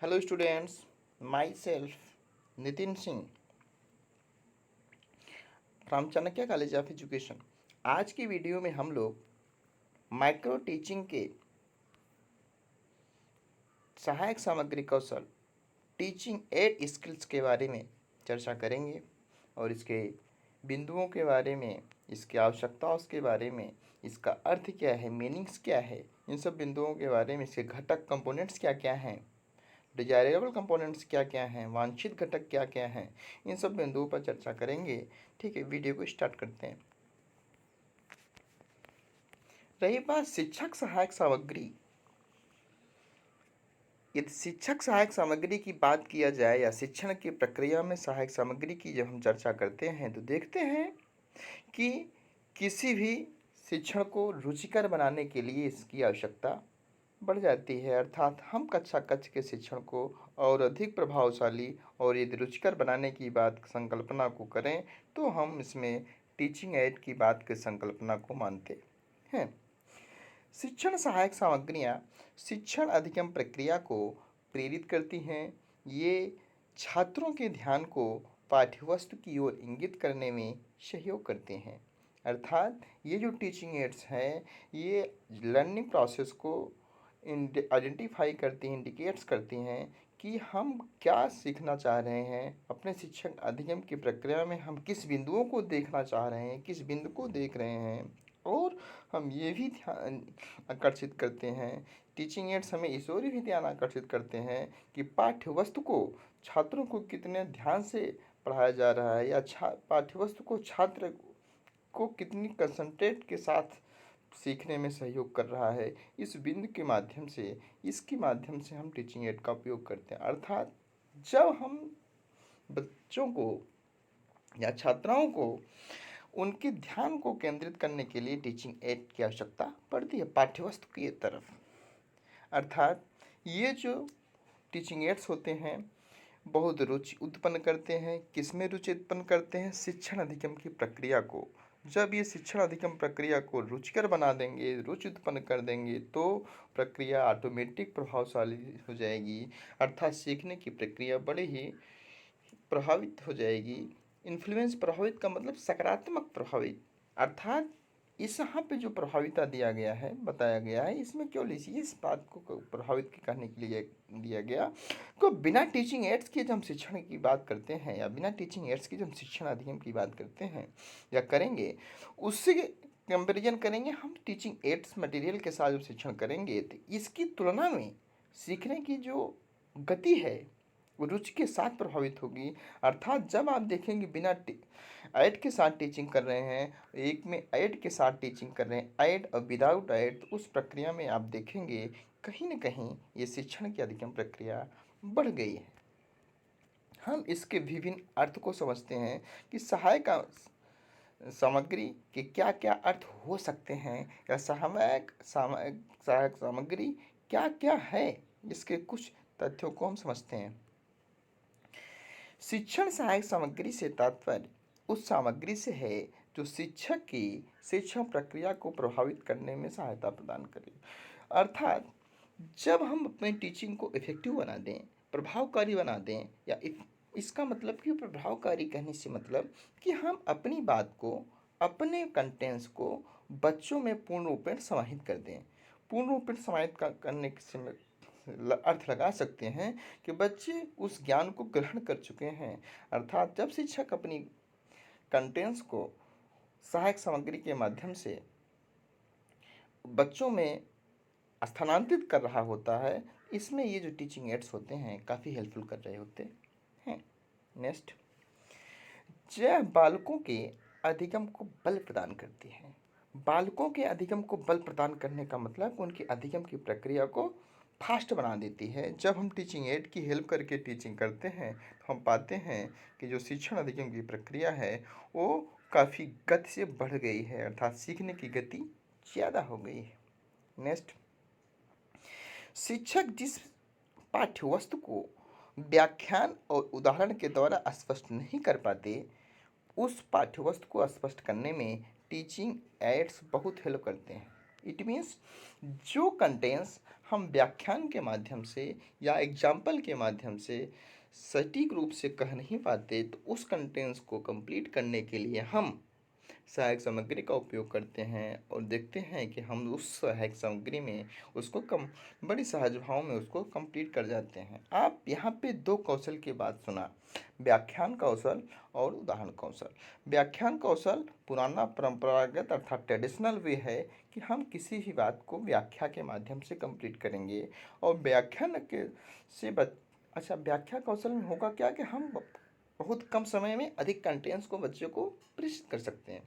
Hello students, my self Nitin Singh from Chanakya college of education. आज की video में हम लोग माइक्रो टीचिंग के सहायक सामग्री कौशल टीचिंग एड स्किल्स के बारे में चर्चा करेंगे और इसके बिंदुओं के बारे में, इसकी आवश्यकताओं के बारे में, इसका अर्थ क्या है, मीनिंग्स क्या है, इन सब बिंदुओं के बारे में, इसके घटक कंपोनेंट्स क्या क्या हैं, डिजायरेबल कंपोनेंट्स क्या क्या हैं, वांछित घटक क्या क्या हैं, इन सब बिंदुओं पर चर्चा करेंगे। ठीक है, वीडियो को स्टार्ट करते हैं। रही बात शिक्षक सहायक सामग्री, यदि शिक्षक सहायक सामग्री की बात किया जाए या शिक्षण की प्रक्रिया में सहायक सामग्री की जब हम चर्चा करते हैं तो देखते हैं कि किसी भी शिक्षण को रुचिकर बनाने के लिए इसकी आवश्यकता बढ़ जाती है। अर्थात हम कक्षा कक्ष के शिक्षण को और अधिक प्रभावशाली और यदि रुचिकर बनाने की बात संकल्पना को करें तो हम इसमें टीचिंग एड की बात की संकल्पना को मानते हैं। शिक्षण सहायक सामग्रियाँ शिक्षण अधिगम प्रक्रिया को प्रेरित करती हैं। ये छात्रों के ध्यान को पाठ्यवस्तु की ओर इंगित करने में सहयोग करते हैं। अर्थात ये जो टीचिंग एड्स हैं ये लर्निंग प्रोसेस को आइडेंटिफाई करती हैं, इंडिकेट्स करती हैं कि हम क्या सीखना चाह रहे हैं। अपने शिक्षण अधिगम की प्रक्रिया में हम किस बिंदुओं को देखना चाह रहे हैं, किस बिंदु को देख रहे हैं, और हम ये भी ध्यान आकर्षित करते हैं, टीचिंग एड्स हमें इस ओर भी ध्यान आकर्षित करते हैं कि पाठ्यवस्तु को छात्रों को कितने ध्यान से पढ़ाया जा रहा है या पाठ्यवस्तु को छात्र को कितनी कंसंट्रेट के साथ सीखने में सहयोग कर रहा है। इस बिंदु के माध्यम से, इसके माध्यम से हम टीचिंग एड का उपयोग करते हैं। अर्थात जब हम बच्चों को या छात्राओं को उनके ध्यान को केंद्रित करने के लिए टीचिंग एड की आवश्यकता पड़ती है पाठ्यवस्तु की तरफ। अर्थात ये जो टीचिंग एड्स होते हैं बहुत रुचि उत्पन्न करते हैं। किसमें रुचि उत्पन्न करते हैं? शिक्षण अधिगम की प्रक्रिया को। जब ये शिक्षण अधिगम प्रक्रिया को रुचिकर बना देंगे, रुचि उत्पन्न कर देंगे तो प्रक्रिया ऑटोमेटिक प्रभावशाली हो जाएगी। अर्थात सीखने की प्रक्रिया बड़े ही प्रभावित हो जाएगी। इन्फ्लुएंस, प्रभावित का मतलब सकारात्मक प्रभावित। अर्थात इस यहाँ पे जो प्रभाविता दिया गया है, बताया गया है, इसमें क्यों लीजिए इस बात को प्रभावित करने के लिए दिया गया को बिना टीचिंग एड्स के जब हम शिक्षण की बात करते हैं या बिना टीचिंग एड्स के जब हम शिक्षण अधिगम की बात करते हैं या करेंगे, उससे कंपेरिजन करेंगे हम टीचिंग एड्स मटेरियल के साथ जब शिक्षण करेंगे तो इसकी तुलना में सीखने की जो गति है वो रुचि के साथ प्रभावित होगी। अर्थात जब आप देखेंगे बिना ऐड के साथ टीचिंग कर रहे हैं, एक में ऐड के साथ टीचिंग कर रहे हैं, ऐड और विदाउट ऐड, तो उस प्रक्रिया में आप देखेंगे कहीं न कहीं ये शिक्षण की अधिगम प्रक्रिया बढ़ गई है। हम इसके विभिन्न अर्थ को समझते हैं कि सहायक सामग्री के क्या क्या अर्थ हो सकते हैं या सहायक सामग्री क्या क्या है, इसके कुछ तथ्यों को हम समझते हैं। शिक्षण सहायक सामग्री से तात्पर्य उस सामग्री से है जो शिक्षक की शिक्षण प्रक्रिया को प्रभावित करने में सहायता प्रदान करे। अर्थात जब हम अपने टीचिंग को इफेक्टिव बना दें, प्रभावकारी बना दें, या इसका मतलब कि प्रभावकारी कहने से मतलब कि हम अपनी बात को, अपने कंटेंट्स को बच्चों में पूर्ण रूप में समाहित कर दें। पूर्ण रूप में समाहित करने से अर्थ लगा सकते हैं कि बच्चे उस ज्ञान को ग्रहण कर चुके हैं। अर्थात जब शिक्षक अपनी कंटेंट्स को सहायक सामग्री के माध्यम से बच्चों में स्थानांतरित कर रहा होता है, इसमें ये जो टीचिंग एड्स होते हैं काफ़ी हेल्पफुल कर रहे होते हैं। नेक्स्ट, यह बालकों के अधिगम को बल प्रदान करती है। बालकों के अधिगम को बल प्रदान करने का मतलब उनकी अधिगम की प्रक्रिया को फास्ट बना देती है। जब हम टीचिंग एड की हेल्प करके टीचिंग करते हैं तो हम पाते हैं कि जो शिक्षण अधिगम की प्रक्रिया है वो काफ़ी गति से बढ़ गई है, अर्थात सीखने की गति ज़्यादा हो गई है। नेक्स्ट, शिक्षक जिस पाठ्यवस्तु को व्याख्यान और उदाहरण के द्वारा स्पष्ट नहीं कर पाते, उस पाठ्यवस्तु को स्पष्ट करने में टीचिंग एड्स बहुत हेल्प करते हैं। इट मीन्स जो कंटेंट्स हम व्याख्यान के माध्यम से या एग्जाम्पल के माध्यम से सटीक रूप से कह नहीं पाते, तो उस कंटेंट्स को कंप्लीट करने के लिए हम सहायक सामग्री का उपयोग करते हैं और देखते हैं कि हम उस सहायक सामग्री में उसको कम बड़ी सहज भाव में उसको कंप्लीट कर जाते हैं। आप यहाँ पे दो कौशल की बात सुना, व्याख्यान कौशल और उदाहरण कौशल। व्याख्यान कौशल पुराना परंपरागत अर्थात ट्रेडिशनल वे है कि हम किसी भी बात को व्याख्या के माध्यम से कंप्लीट करेंगे और व्याख्यान के से अच्छा, व्याख्या कौशल में होगा क्या कि हम बहुत कम समय में अधिक कंटेंट्स को बच्चों को प्रेषित कर सकते हैं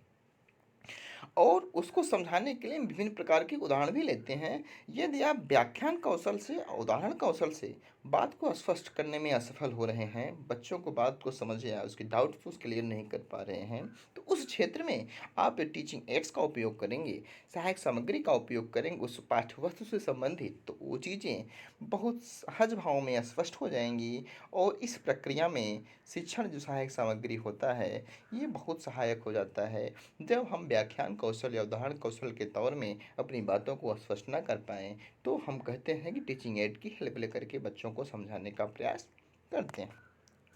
और उसको समझाने के लिए विभिन्न प्रकार के उदाहरण भी लेते हैं। यदि आप व्याख्यान कौशल से उदाहरण कौशल से बात को स्पष्ट करने में असफल हो रहे हैं, बच्चों को बात को समझ या उसकी डाउट को क्लियर नहीं कर पा रहे हैं, तो उस क्षेत्र में आप टीचिंग एड्स का उपयोग करेंगे, सहायक सामग्री का उपयोग करेंगे उस पाठ्यवस्तु से संबंधित, तो वो चीज़ें बहुत सहज भाव में स्पष्ट हो जाएंगी और इस प्रक्रिया में शिक्षण जो सहायक सामग्री होता है ये बहुत सहायक हो जाता है। जब हम व्याख्यान कौशल या उदाहरण कौशल के तौर में अपनी बातों को स्पष्ट न कर पाएँ, तो हम कहते हैं कि टीचिंग एड की हेल्प लेकर के बच्चों को समझाने का प्रयास करते हैं।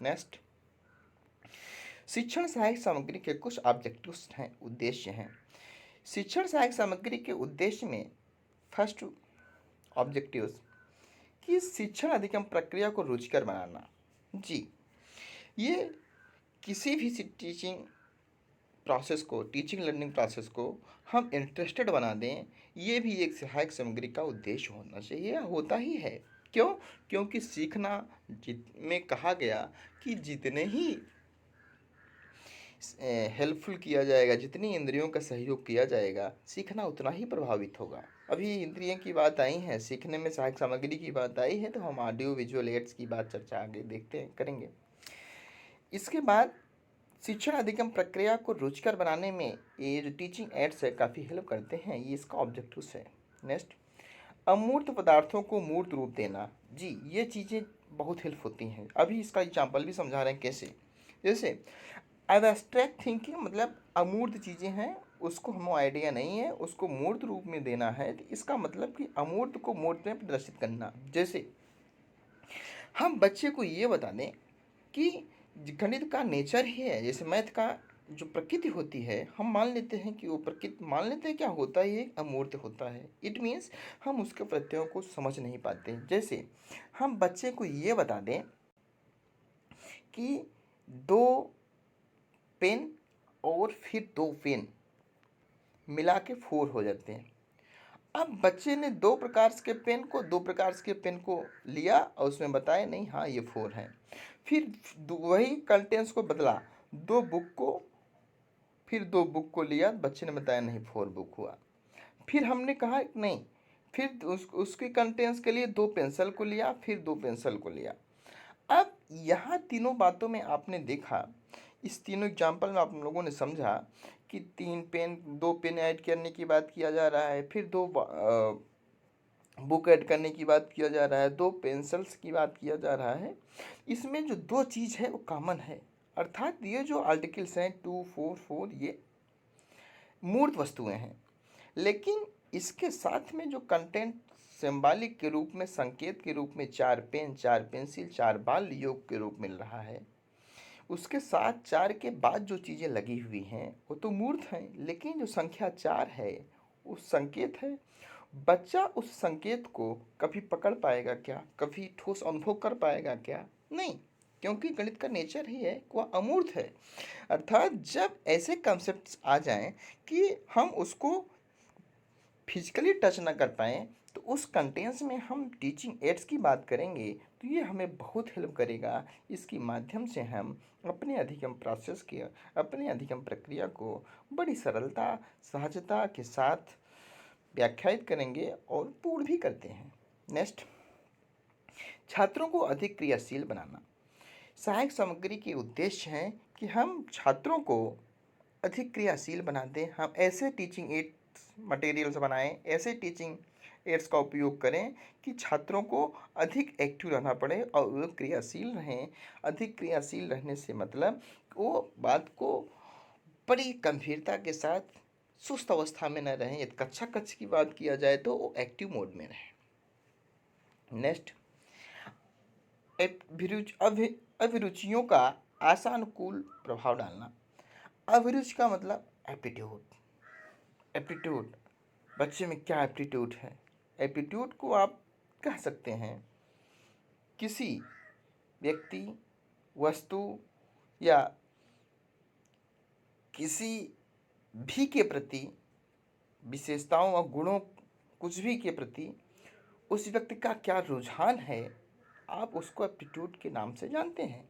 नेक्स्ट, शिक्षण सहायक सामग्री के कुछ ऑब्जेक्टिव्स हैं, उद्देश्य हैं। शिक्षण सहायक सामग्री के उद्देश्य में फर्स्ट ऑब्जेक्टिव्स कि शिक्षण अधिगम प्रक्रिया को रुचिकर बनाना। जी, ये किसी भी टीचिंग लर्निंग प्रोसेस को हम इंटरेस्टेड बना दें, ये भी एक सहायक सामग्री का उद्देश्य होना चाहिए, होता ही है। क्यों? क्योंकि सीखना में कहा गया कि जितने ही हेल्पफुल किया जाएगा, जितनी इंद्रियों का सहयोग किया जाएगा, सीखना उतना ही प्रभावित होगा। अभी इंद्रियों की बात आई है, सीखने में सहायक सामग्री की बात आई है, तो हम ऑडियो विजुअल एड्स की बात चर्चा आगे देखते हैं करेंगे। इसके बाद शिक्षण अधिगम प्रक्रिया को रुचिकर बनाने में ये जो टीचिंग एड्स है काफ़ी हेल्प करते हैं, ये इसका ऑब्जेक्टिव है। नेक्स्ट, अमूर्त पदार्थों को मूर्त रूप देना। जी, ये चीज़ें बहुत हेल्प होती हैं। अभी इसका एग्जाम्पल भी समझा रहे हैं कैसे। जैसे एब्स्ट्रैक्ट थिंकिंग मतलब अमूर्त चीज़ें हैं, उसको हमें आइडिया नहीं है, उसको मूर्त रूप में देना है, तो इसका मतलब कि अमूर्त को मूर्त में प्रदर्शित करना। जैसे हम बच्चे को ये बता दें कि गणित का नेचर ही है, जैसे मैथ का जो प्रकृति होती है, हम मान लेते हैं कि वो प्रकृति मान लेते हैं क्या होता है, ये अमूर्त होता है। इट मीन्स हम उसके प्रत्ययों को समझ नहीं पाते। जैसे हम बच्चे को ये बता दें कि दो पेन और फिर दो पेन मिला के 4 हो जाते हैं। अब बच्चे ने दो प्रकार के पेन को लिया और उसमें बताया नहीं, हाँ ये 4 है। फिर वही कंटेंट्स को बदला, दो बुक को फिर दो बुक को लिया, बच्चे ने बताया नहीं 4 बुक हुआ। फिर हमने कहा नहीं, फिर उसके कंटेंट्स के लिए दो पेंसिल को लिया, फिर दो पेंसिल को लिया। अब यहाँ तीनों बातों में आपने देखा, इस तीनों एग्जाम्पल में आप लोगों ने समझा कि दो पेन ऐड करने की बात किया जा रहा है, फिर दो बुक ऐड करने की बात किया जा रहा है, दो पेंसिल्स की बात किया जा रहा है। इसमें जो दो चीज़ है वो कॉमन है, अर्थात ये जो आर्टिकल्स हैं 2, 4, 4 ये मूर्त वस्तुएं हैं। लेकिन इसके साथ में जो कंटेंट सिंबॉलिक के रूप में, संकेत के रूप में 4 पेन, 4 पेंसिल, 4 बाल योग के रूप मिल रहा है, उसके साथ 4 के बाद जो चीज़ें लगी हुई हैं वो तो मूर्त हैं, लेकिन जो संख्या 4 है वो संकेत है। बच्चा उस संकेत को कभी पकड़ पाएगा क्या, कभी ठोस अनुभव कर पाएगा क्या? नहीं, क्योंकि गणित का नेचर ही है वह अमूर्त है। अर्थात जब ऐसे कॉन्सेप्ट्स आ जाएं कि हम उसको फिजिकली टच ना कर पाएँ, तो उस कंटेंट्स में हम टीचिंग एड्स की बात करेंगे, तो ये हमें बहुत हेल्प करेगा। इसके माध्यम से हम अपने अधिगम प्रक्रिया को बड़ी सरलता, सहजता के साथ व्याख्यायित करेंगे और पूर्ण भी करते हैं। नेक्स्ट, छात्रों को अधिक क्रियाशील बनाना। सहायक सामग्री के उद्देश्य हैं कि हम छात्रों को अधिक क्रियाशील बना दें। हम ऐसे टीचिंग एड्स मटेरियल्स बनाएं, ऐसे टीचिंग एड्स का उपयोग करें कि छात्रों को अधिक एक्टिव रहना पड़े और वो क्रियाशील रहें। अधिक क्रियाशील रहने से मतलब वो बात को बड़ी गंभीरता के साथ सुस्त अवस्था में न रहें। यदि कक्षा कक्ष की बात किया जाए तो वो एक्टिव मोड में रहें। नेक्स्ट, अभिरुचियों का आशानुकूल प्रभाव डालना। अभिरुचि का मतलब एप्टीट्यूड। एप्टीट्यूड, बच्चे में क्या एप्टीट्यूड है। एप्टीट्यूड को आप कह सकते हैं किसी व्यक्ति, वस्तु या किसी भी के प्रति, विशेषताओं और गुणों कुछ भी के प्रति उस व्यक्ति का क्या रुझान है, आप उसको एप्टीट्यूड के नाम से जानते हैं।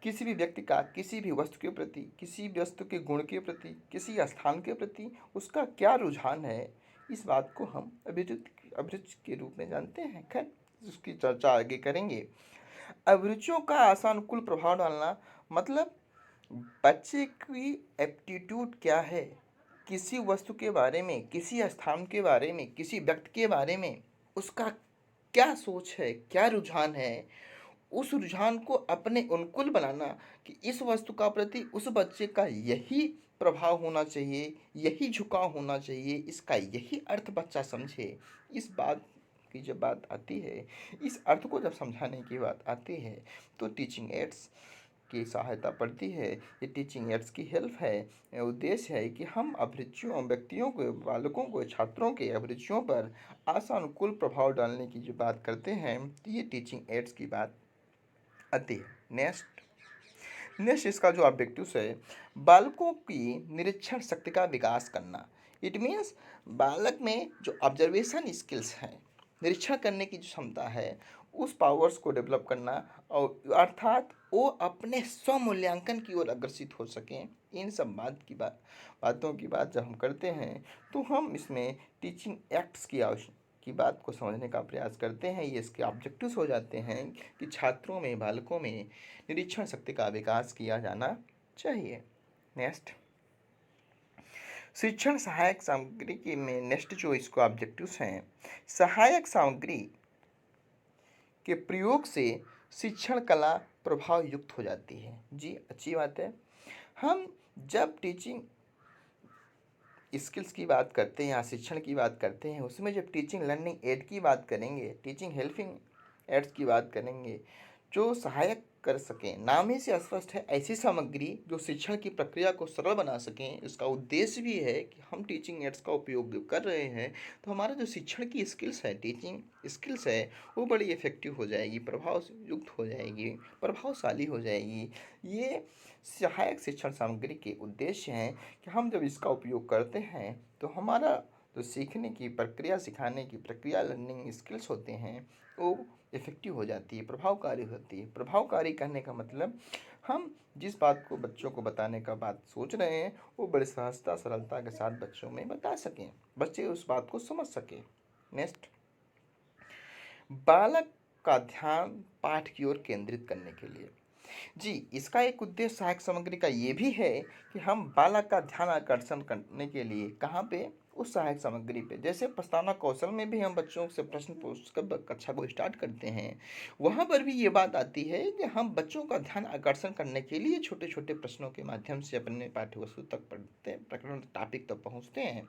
किसी भी व्यक्ति का किसी भी वस्तु के प्रति, किसी भी वस्तु के गुण के प्रति, किसी स्थान के प्रति उसका क्या रुझान है, इस बात को हम अभिरुचि के रूप में जानते हैं। खैर, उसकी चर्चा आगे करेंगे। अभिरुचियों का आशानुकूल प्रभाव डालना मतलब बच्चे की एप्टीट्यूड क्या है, किसी वस्तु के बारे में, किसी स्थान के बारे में, किसी व्यक्ति के बारे में उसका क्या सोच है, क्या रुझान है, उस रुझान को अपने अनुकूल बनाना कि इस वस्तु का प्रति उस बच्चे का यही प्रभाव होना चाहिए, यही झुकाव होना चाहिए, इसका यही अर्थ बच्चा समझे। इस बात की जब बात आती है, इस अर्थ को जब समझाने की बात आती है, तो टीचिंग एड्स की सहायता पड़ती है। ये टीचिंग एड्स की हेल्प है। उद्देश्य है कि हम अभिरुचियों, व्यक्तियों को, बालकों को, छात्रों के अभिरुचियों पर आशानुकूल प्रभाव डालने की जो बात करते हैं, तो ये टीचिंग एड्स की बात आती है। नेक्स्ट इसका जो ऑब्जेक्टिव्स है, बालकों की निरीक्षण शक्ति का विकास करना। इट मीन्स बालक में जो ऑब्जर्वेशन स्किल्स हैं, निरीक्षण करने की जो क्षमता है, उस पावर्स को डेवलप करना, और अर्थात वो अपने स्वमूल्यांकन की ओर अग्रसित हो सकें। इन सब बातों की बात जब हम करते हैं, तो हम इसमें टीचिंग एक्ट्स की बात को समझने का प्रयास करते हैं। ये इसके ऑब्जेक्टिव्स हो जाते हैं कि छात्रों में, बालकों में निरीक्षण शक्ति का विकास किया जाना चाहिए। नेक्स्ट, शिक्षण सहायक सामग्री के में नेक्स्ट जो इसको ऑब्जेक्टिव्स हैं, सहायक सामग्री के प्रयोग से शिक्षण कला प्रभाव युक्त हो जाती है। जी, अच्छी बात है। हम जब टीचिंग स्किल्स की बात करते हैं या शिक्षण की बात करते हैं, उसमें जब टीचिंग लर्निंग एड की बात करेंगे, टीचिंग हेल्पिंग एड्स की बात करेंगे, जो सहायक कर सकें, नाम ही से स्पष्ट है, ऐसी सामग्री जो शिक्षण की प्रक्रिया को सरल बना सकें। इसका उद्देश्य भी है कि हम टीचिंग एड्स का उपयोग कर रहे हैं तो हमारा जो शिक्षण की स्किल्स है, टीचिंग स्किल्स है, वो बड़ी इफेक्टिव हो जाएगी, प्रभाव युक्त हो जाएगी, प्रभावशाली हो जाएगी। ये सहायक शिक्षण सामग्री के उद्देश्य हैं कि हम जब इसका उपयोग करते हैं तो हमारा जो सीखने की प्रक्रिया, सिखाने की प्रक्रिया, लर्निंग स्किल्स होते हैं, वो इफ़ेक्टिव हो जाती है, प्रभावकारी होती है। प्रभावकारी कहने का मतलब हम जिस बात को बच्चों को बताने का बात सोच रहे हैं, वो बड़ी सहजता, सरलता के साथ बच्चों में बता सकें, बच्चे उस बात को समझ सकें। नेक्स्ट, बालक का ध्यान पाठ की ओर केंद्रित करने के लिए। जी, इसका एक उद्देश्य सहायक सामग्री का ये भी है कि हम बालक का ध्यान आकर्षण करने के लिए कहाँ पे, उस सहायक सामग्री पे, जैसे प्रस्तावना कौशल में भी हम बच्चों से प्रश्न पूछकर कक्षा को स्टार्ट करते हैं, वहाँ पर भी ये बात आती है कि हम बच्चों का ध्यान आकर्षण करने के लिए छोटे छोटे प्रश्नों के माध्यम से अपने पाठ्य वस्तु तक पढ़ते, प्रकरण टॉपिक तक पहुँचते हैं।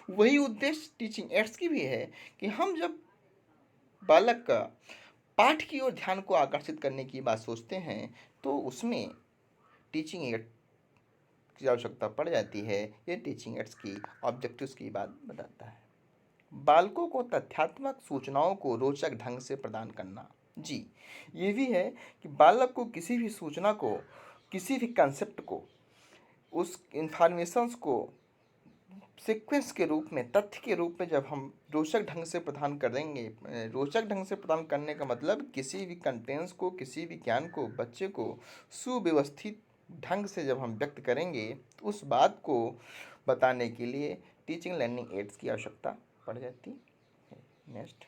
वही उद्देश्य टीचिंग एड्स की भी है कि हम जब बालक का पाठ की ओर ध्यान को आकर्षित करने की बात सोचते हैं, तो उसमें टीचिंग एड की आवश्यकता पड़ जाती है। ये टीचिंग एड्स की ऑब्जेक्टिव्स की बात बताता है। बालकों को तथ्यात्मक सूचनाओं को रोचक ढंग से प्रदान करना। जी, ये भी है कि बालक को किसी भी सूचना को, किसी भी कंसेप्ट को, उस इंफॉर्मेशंस को सीक्वेंस के रूप में, तथ्य के रूप में जब हम रोचक ढंग से प्रदान करेंगे, रोचक ढंग से प्रदान करने का मतलब किसी भी कंटेंट्स को, किसी भी ज्ञान को बच्चे को सुव्यवस्थित ढंग से जब हम व्यक्त करेंगे, तो उस बात को बताने के लिए टीचिंग लर्निंग एड्स की आवश्यकता पड़ जाती है। नेक्स्ट,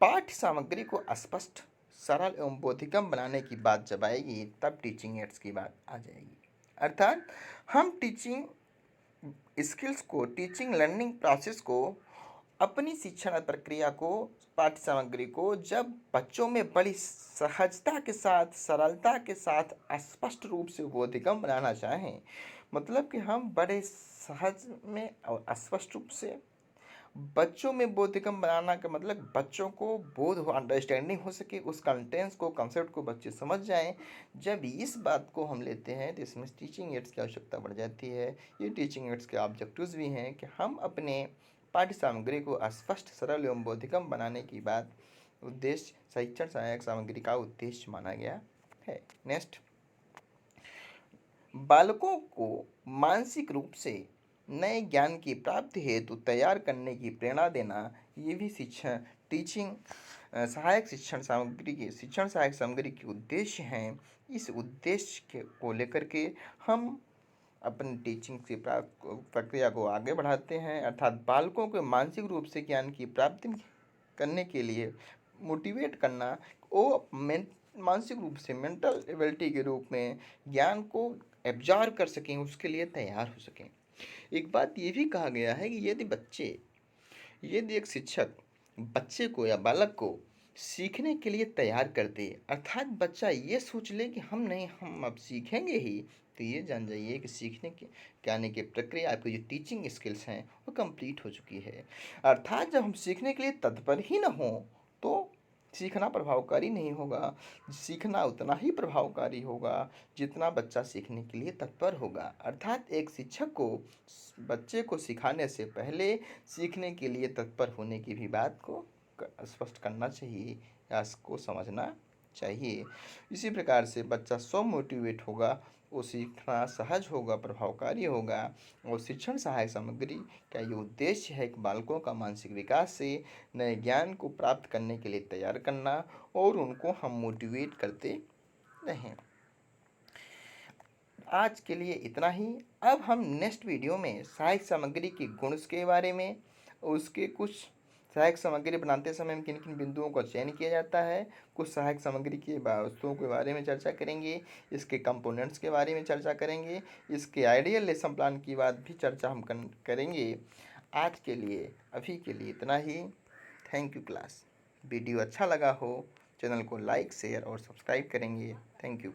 पाठ्य सामग्री को स्पष्ट, सरल एवं बोधिगम्य बनाने की बात जब आएगी, तब टीचिंग एड्स की बात आ जाएगी। अर्थात हम टीचिंग स्किल्स को, टीचिंग लर्निंग प्रोसेस को, अपनी शिक्षण प्रक्रिया को, पाठ्य सामग्री को जब बच्चों में बड़ी सहजता के साथ, सरलता के साथ, स्पष्ट रूप से बोधगम्य बनाना चाहें, मतलब कि हम बड़े सहज में और स्पष्ट रूप से बच्चों में बोधगम्य बनाना का मतलब बच्चों को बोध हो, अंडरस्टैंडिंग हो सके, उस कंटेंट्स को, कंसेप्ट को बच्चे समझ जाएं। जब इस बात को हम लेते हैं तो इसमें टीचिंग एड्स की आवश्यकता बढ़ जाती है। ये टीचिंग एड्स के ऑब्जेक्टिव्स भी हैं कि हम अपने पाठ्य सामग्री को स्पष्ट, सरल एवं बोधगम्य बनाने की बात उद्देश्य शिक्षण सहायक सामग्री का उद्देश्य माना गया है। नेक्स्ट, बालकों को मानसिक रूप से नए ज्ञान की प्राप्ति हेतु तैयार करने की प्रेरणा देना, ये भी शिक्षण सहायक सामग्री के उद्देश्य हैं। इस उद्देश्य को लेकर के हम अपनी टीचिंग की प्रक्रिया को आगे बढ़ाते हैं, अर्थात बालकों को मानसिक रूप से ज्ञान की प्राप्ति करने के लिए मोटिवेट करना, वो मानसिक रूप से मेंटल एबिलिटी के रूप में ज्ञान को एब्जॉर्ब कर सकें, उसके लिए तैयार हो सकें। एक बात ये भी कहा गया है कि यदि एक शिक्षक बच्चे को या बालक को सीखने के लिए तैयार कर दे, अर्थात बच्चा ये सोच ले कि हम अब सीखेंगे ही, तो ये जान जाइए कि सीखने के आने की प्रक्रिया, आपकी जो टीचिंग स्किल्स हैं वो कंप्लीट हो चुकी है। अर्थात जब हम सीखने के लिए तत्पर ही ना हो तो सीखना प्रभावकारी नहीं होगा। सीखना उतना ही प्रभावकारी होगा जितना बच्चा सीखने के लिए तत्पर होगा। अर्थात एक शिक्षक को बच्चे को सिखाने से पहले सीखने के लिए तत्पर होने की भी बात को स्पष्ट करना चाहिए या इसको समझना चाहिए। इसी प्रकार से बच्चा स्व मोटिवेट होगा, वो सीखना सहज होगा, प्रभावकारी होगा। और शिक्षण सहायक सामग्री का ये उद्देश्य है कि बालकों का मानसिक विकास से नए ज्ञान को प्राप्त करने के लिए तैयार करना और उनको हम मोटिवेट करते रहें। आज के लिए इतना ही। अब हम नेक्स्ट वीडियो में सहायक सामग्री के गुण के बारे में, उसके कुछ सहायक सामग्री बनाते समय किन किन बिंदुओं का चयन किया जाता है, कुछ सहायक सामग्री की वस्तुओं के बारे में चर्चा करेंगे, इसके कंपोनेंट्स के बारे में चर्चा करेंगे, इसके आइडियल लेसन प्लान की बात भी चर्चा हम करेंगे। आज के लिए अभी के लिए इतना ही। Thank you class. वीडियो अच्छा लगा हो चैनल को लाइक, शेयर और सब्सक्राइब करेंगे। Thank you.